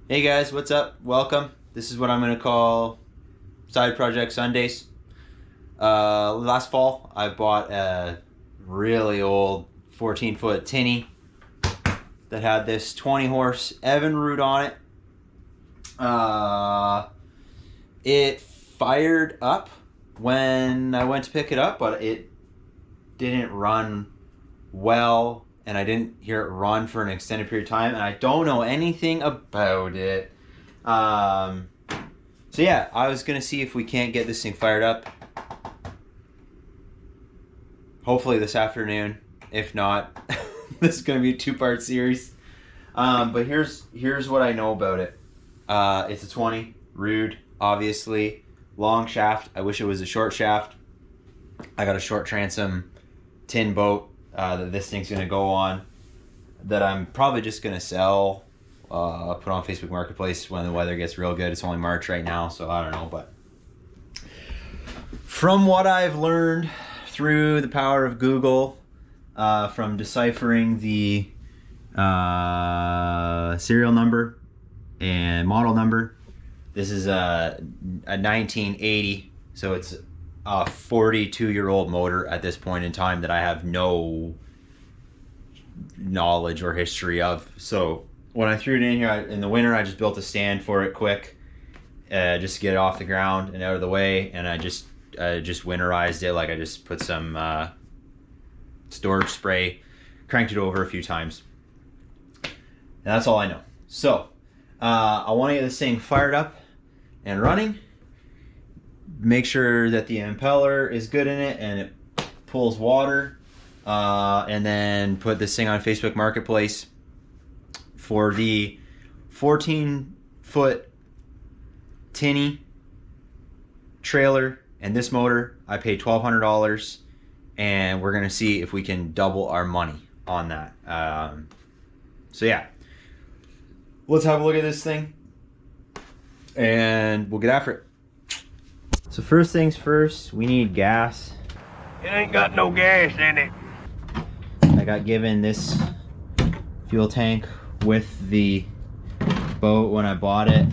Hey guys, what's up? Welcome. This is what I'm gonna call Side Project Sundays. Last fall, I bought a really old 14-foot tinny that had this 20 horse Evinrude on it. It fired up when I went to pick it up, but it didn't run well, and I didn't hear it run for an extended period of time, and I don't know anything about it. So yeah, I was gonna see if we can't get this thing fired up. Hopefully this afternoon. If not, this is gonna be a two-part series. But here's what I know about it. It's a 20, rude, obviously, long shaft. I wish it was a short shaft. I got a short transom tin boat that this thing's gonna go on, that I'm probably just gonna sell, put on Facebook Marketplace when the weather gets real good. It's only March right now, so I don't know. But from what I've learned through the power of Google, from deciphering the serial number and model number, this is a 1980, so it's a 42-year-old motor at this point in time that I have no knowledge or history of. So when I threw it in here in the winter, I just built a stand for it quick, just to get it off the ground and out of the way, and I just winterized it. Like, I just put some storage spray, cranked it over a few times, and that's all I know. So I want to get this thing fired up and running. Make sure that the impeller is good in it and it pulls water, and then put this thing on Facebook Marketplace. For the 14-foot tinny trailer and this motor, I paid $1,200, and we're gonna see if we can double our money on that. So yeah, let's have a look at this thing and we'll get after it. So first things first, we need gas. It ain't got no gas in it. I got given this fuel tank with the boat when I bought it.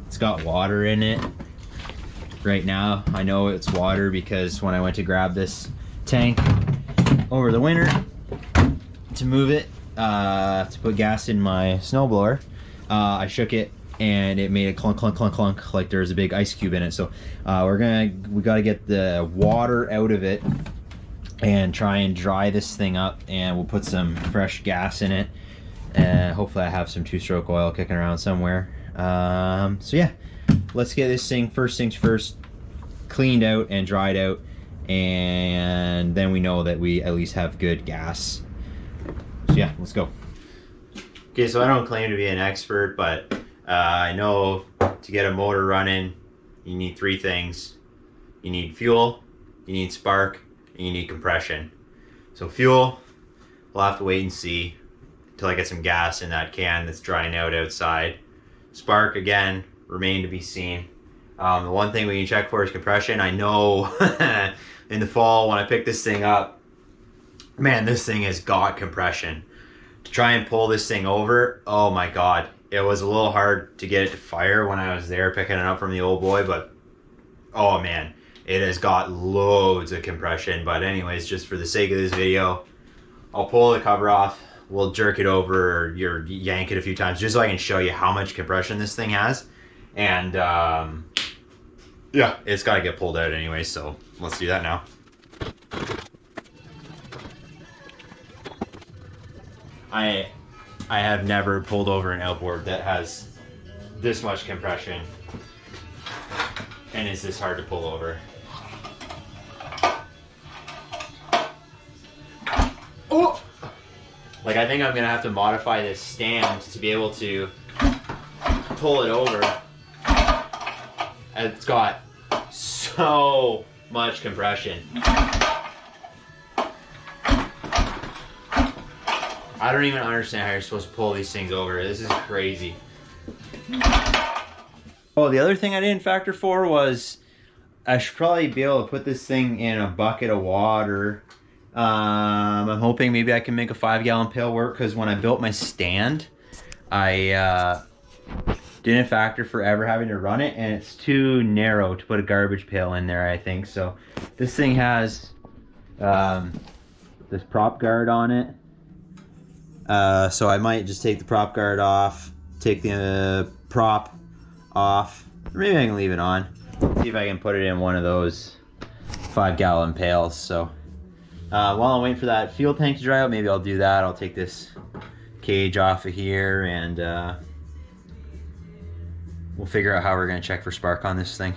It's got water in it right now. I know it's water because when I went to grab this tank over the winter to move it, to put gas in my snowblower, I shook it and it made a clunk, clunk, clunk, clunk, like there's a big ice cube in it. So we gotta get the water out of it and try and dry this thing up, and we'll put some fresh gas in it, and hopefully I have some two-stroke oil kicking around somewhere. So yeah, let's get this thing, first things first, cleaned out and dried out, and then we know that we at least have good gas. So yeah, let's go. Okay, so I don't claim to be an expert, but I know to get a motor running, you need three things. You need fuel, you need spark, and you need compression. So fuel, we'll have to wait and see until I get some gas in that can that's drying out outside. Spark, again, remain to be seen. The one thing we can check for is compression. I know in the fall when I picked this thing up, man, this thing has got compression. To try and pull this thing over, oh my god, it was a little hard to get it to fire when I was there picking it up from the old boy, but oh man, it has got loads of compression. But anyways, just for the sake of this video, I'll pull the cover off, we'll jerk it over, or yank it a few times, just so I can show you how much compression this thing has. And yeah, it's got to get pulled out anyway, so let's do that now. I have never pulled over an outboard that has this much compression and is this hard to pull over. Oh! Like, I think I'm gonna have to modify this stand to be able to pull it over. And it's got so much compression. I don't even understand how you're supposed to pull these things over. This is crazy. Oh, the other thing I didn't factor for was I should probably be able to put this thing in a bucket of water. I'm hoping maybe I can make a 5-gallon pail work, because when I built my stand, I didn't factor for ever having to run it, and it's too narrow to put a garbage pail in there, I think. So this thing has this prop guard on it. So I might just take the prop guard off, take the prop off, or maybe I can leave it on. See if I can put it in one of those 5-gallon pails. So while I'm waiting for that fuel tank to dry out, maybe I'll do that. I'll take this cage off of here, and we'll figure out how we're gonna check for spark on this thing.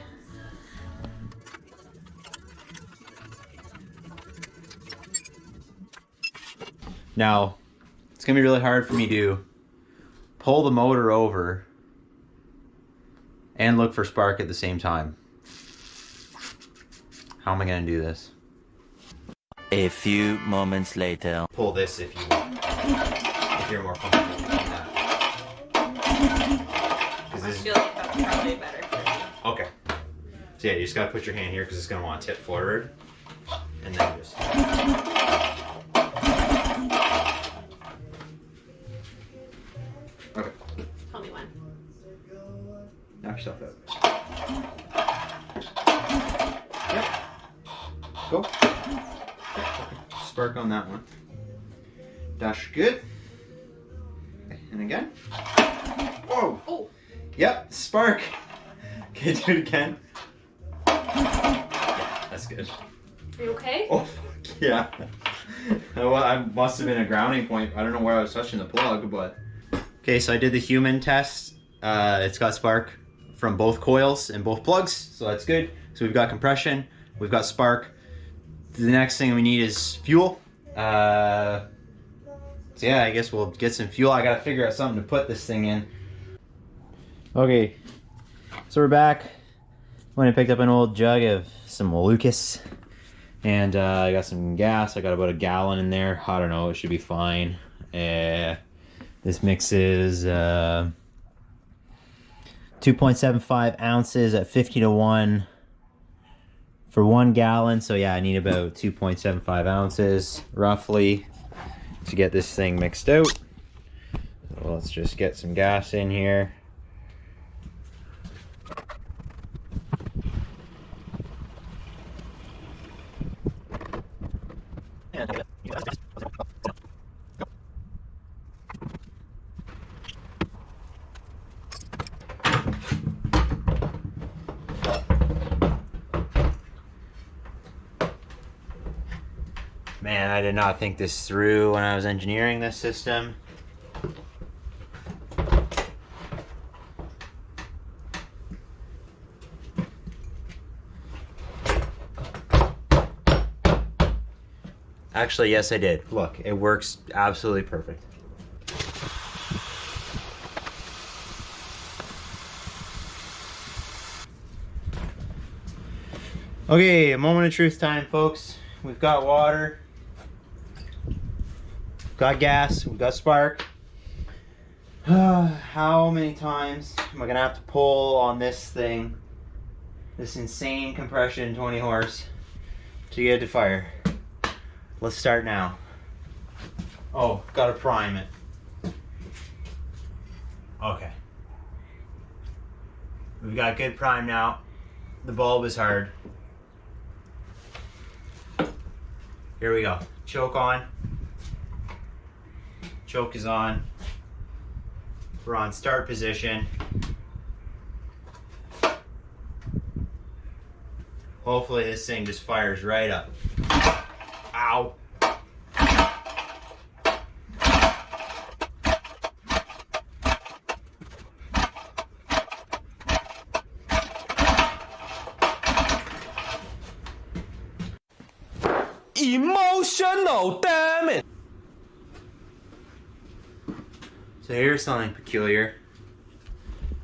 Now, it's gonna be really hard for me to pull the motor over and look for spark at the same time. How am I gonna do this? A few moments later. Pull this if you want, if you're more comfortable with that. I feel like that's probably better for me. Okay. So yeah, you just gotta put your hand here because it's gonna want to tip forward, and then just. Okay. Tell me when. Knock yourself out. Yep. Go. Spark on that one. That's good. Okay, and again. Whoa. Oh. Yep, spark. Okay, do it again. Yeah, that's good. Are you okay? Oh, fuck yeah. Well, I must have been a grounding point. I don't know where I was touching the plug, but. Okay, so I did the human test. It's got spark from both coils and both plugs, so that's good. So we've got compression, we've got spark. The next thing we need is fuel. So yeah, I guess we'll get some fuel. I gotta figure out something to put this thing in. Okay, so we're back. Went and picked up an old jug of some Lucas, and I got some gas. I got about a gallon in there. I don't know, it should be fine. This mixes 2.75 ounces at 50-to-1 for 1 gallon. So yeah, I need about 2.75 ounces roughly to get this thing mixed out. So let's just get some gas in here. Man, I did not think this through when I was engineering this system. Actually, yes, I did. Look, it works absolutely perfect. Okay, a moment of truth time, folks. We've got water, we've got gas, we've got spark. How many times am I gonna have to pull on this thing, this insane compression 20 horse, to get it to fire? Let's start now. Oh, gotta prime it. Okay. We've got good prime now. The bulb is hard. Here we go. Choke on. Choke is on. We're on start position. Hopefully this thing just fires right up. Ow. Emotional, damn it! So here's something peculiar.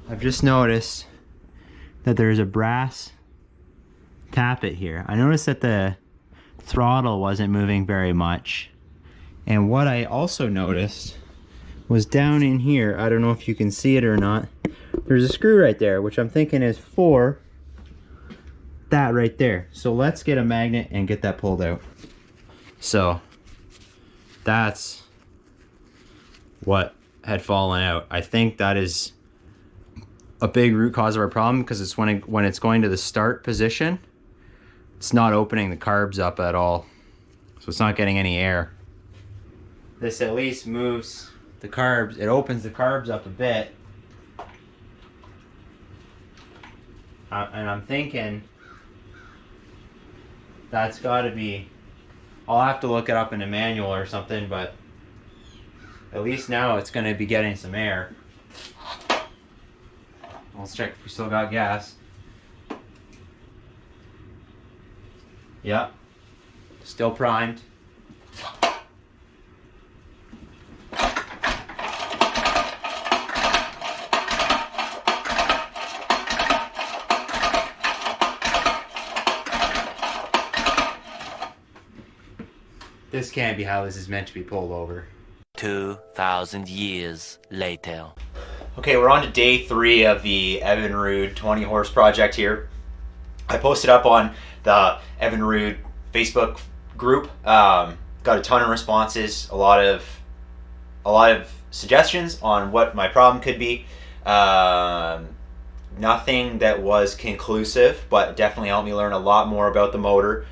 I've just noticed that there's a brass tappet here. I noticed that the throttle wasn't moving very much. And what I also noticed was down in here, I don't know if you can see it or not, there's a screw right there, which I'm thinking is for that right there. So let's get a magnet and get that pulled out. So that's what had fallen out. I think that is a big root cause of our problem, because it's when it's going to the start position, it's not opening the carbs up at all, so it's not getting any air. This at least moves the carbs, it opens the carbs up a bit. And I'm thinking that's got to be, I'll have to look it up in a manual or something, but at least now it's going to be getting some air. Let's check if we still got gas. Yep, still primed. This can't be how this is meant to be pulled over. 2,000 years later. Okay, we're on to day 3 of the Evinrude 20 horse project here. I posted up on the Evinrude Facebook group. Got a ton of responses, a lot of suggestions on what my problem could be. Nothing that was conclusive, but definitely helped me learn a lot more about the motor.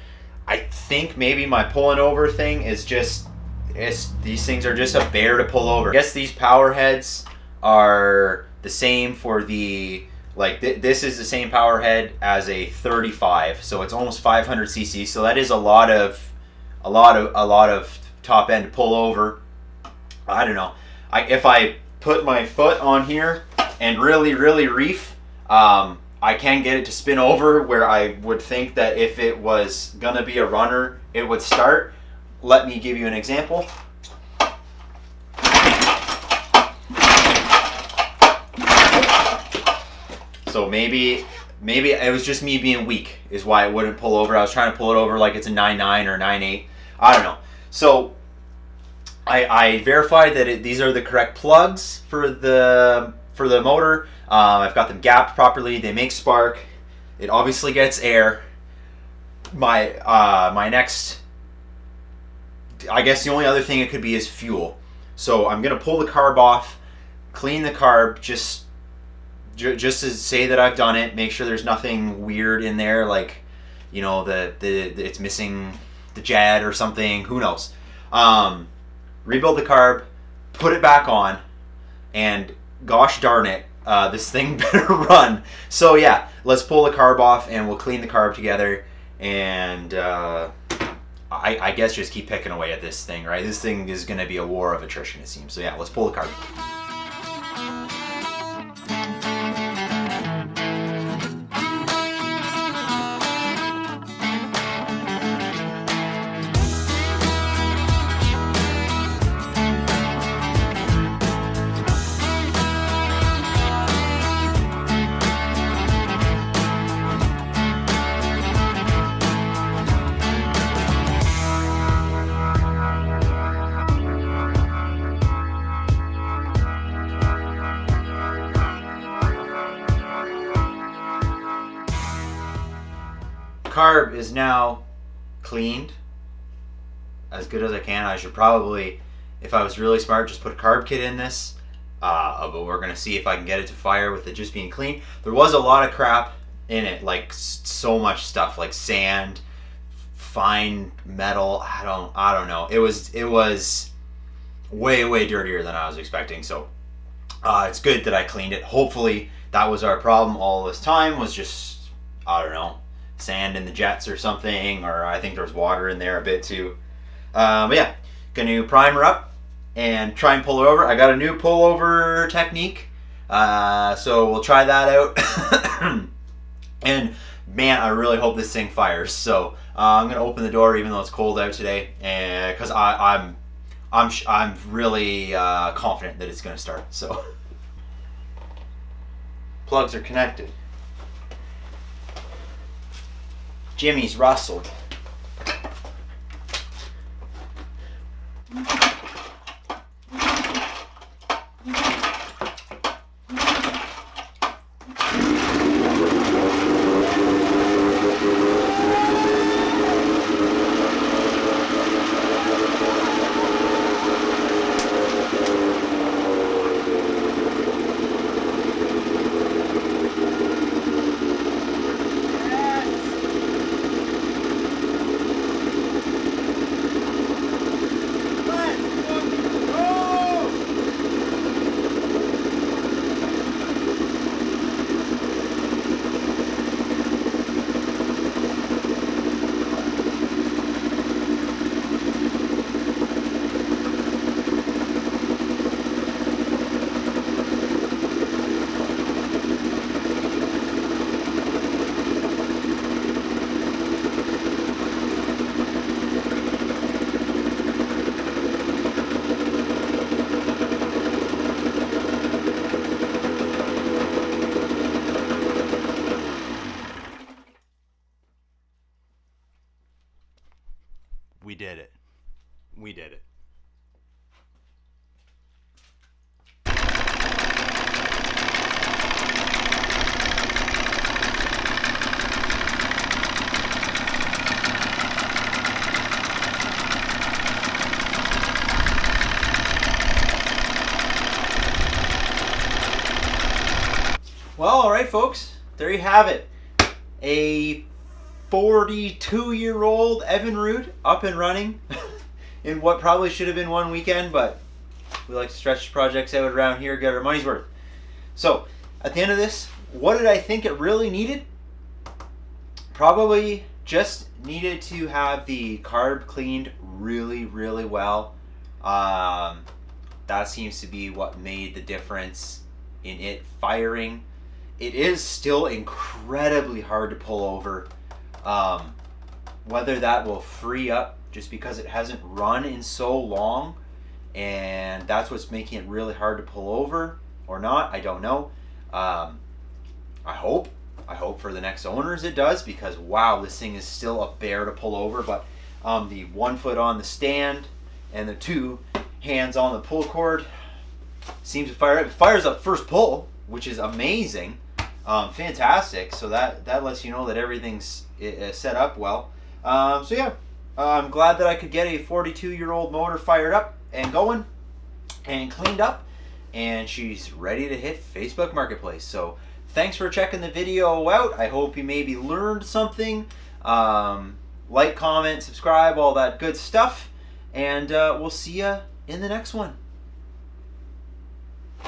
I think maybe my pulling over thing is just, these things are just a bear to pull over. I guess these power heads are the same for the, like this is the same power head as a 35, so it's almost 500 cc. So that is a lot of top end to pull over. I don't know. If I put my foot on here and really reef, I can get it to spin over, where I would think that if it was gonna be a runner, it would start. Let me give you an example. So maybe it was just me being weak is why it wouldn't pull over. I was trying to pull it over like it's a 9.9 or 9.8. I don't know. So I verified that these are the correct plugs for the motor. I've got them gapped properly. They make spark. It obviously gets air. My next, I guess the only other thing it could be is fuel. So I'm gonna pull the carb off, clean the carb, just to say that I've done it. Make sure there's nothing weird in there, like, you know, it's missing the jet or something. Who knows? Rebuild the carb, put it back on, and gosh darn it, this thing better run. So yeah, let's pull the carb off and we'll clean the carb together, and I guess just keep picking away at this thing, right? This thing is going to be a war of attrition, it seems. So yeah, let's pull the carb. Carb is now cleaned as good as I can. I should probably, if I was really smart, just put a carb kit in this, but we're gonna see if I can get it to fire with it just being clean. There was a lot of crap in it, like so much stuff, like sand, fine metal. I don't know. It was way dirtier than I was expecting. So it's good that I cleaned it. Hopefully that was our problem all this time, was just, I don't know, sand in the jets or something, or I think there's water in there a bit too. But yeah, gonna prime her up and try and pull her over. I got a new pullover technique, so we'll try that out. And man, I really hope this thing fires. So I'm gonna open the door even though it's cold out today, and because I'm really confident that it's gonna start. So plugs are connected. Jimmy's rustled. Well, all right, folks. There you have it. A 42-year-old Evinrude up and running in what probably should have been one weekend, but we like to stretch projects out around here, get our money's worth. So, at the end of this, what did I think it really needed? Probably just needed to have the carb cleaned really, really well. That seems to be what made the difference in it firing. It is still incredibly hard to pull over. Whether that will free up just because it hasn't run in so long, and that's what's making it really hard to pull over or not, I don't know. I hope for the next owners it does, because wow, this thing is still a bear to pull over. But the 1 foot on the stand and the 2 hands on the pull cord seems to fire. It fires up first pull, which is amazing. Fantastic. So that lets you know that everything's set up well. So yeah, I'm glad that I could get a 42-year-old motor fired up and going and cleaned up, and she's ready to hit Facebook Marketplace. So thanks for checking the video out. I hope you maybe learned something. Like, comment, subscribe, all that good stuff, and we'll see you in the next one.